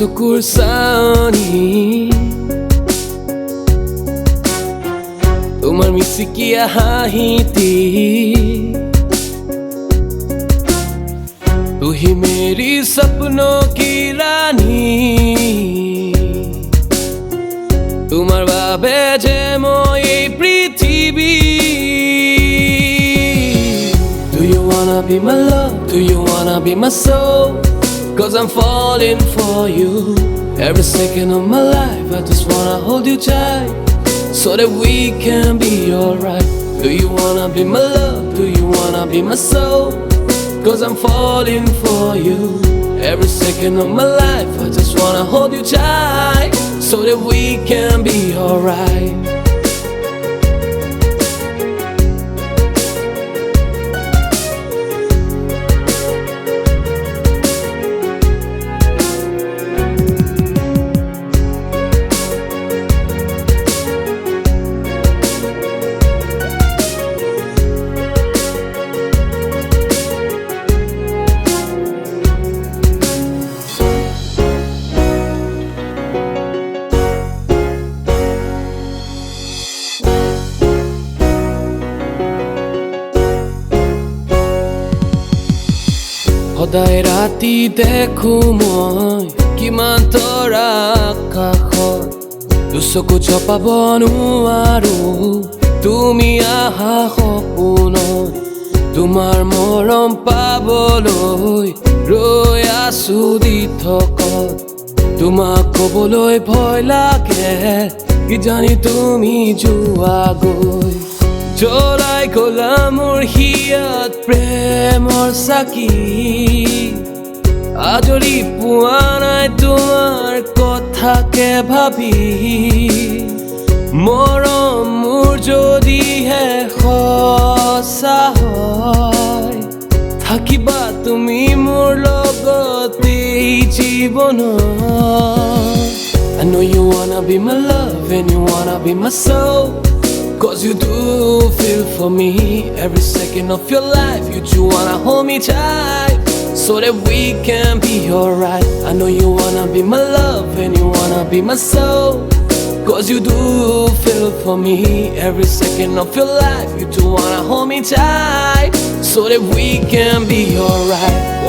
চকুৰ চানি তোমাৰ মিচিকিয়া হাঁহিতি तू ही मेरी सपनों की रानी तुम्हार बाबे जे moi ei prithibi Do you wanna be my love? Do you wanna be my soul? Cause I'm falling for you Every second of my life I just wanna hold you tight So that we can be alright Do you wanna be my love? Do you wanna be my soul? Cause I'm falling for you Every second of my life I just wanna hold you tight So that we can be alright সদায় ৰাতি দেখো মই কিমান তৰা আকাশত দুচকু চপাব নোৱাৰো তুমি আহা সপোনত তোমাৰ মৰম পাবলৈ ৰৈ আছো দিঠকত তোমাক ক'বলৈ ভয় লাগে কিজানি তুমি যোৱা গৈ জ্বলাই গলা মোৰ হিয়াত প্ৰেমৰ চাকি আজৰি পোৱা নাই তোমাৰ কথাকে ভাবি মৰম মোৰ যদিহে সঁচা হয় থাকিবা তুমি মোৰ লগতে জীৱনত I know you wanna be my love and you wanna be my soul Cause you do feel for me Every second of your life You do wanna hold me tight So that we can be alright I know you wanna be my love And you wanna be my soul Cause you do feel for me Every second of your life You do wanna hold me tight So that we can be alright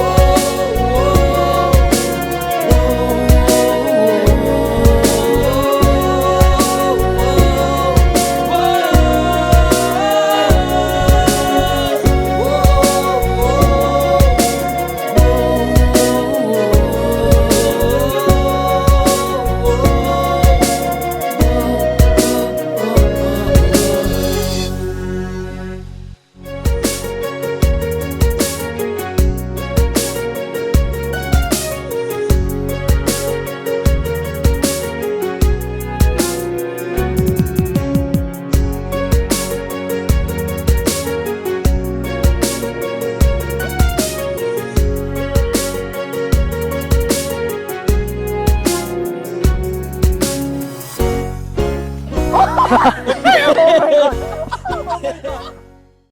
Oh my god!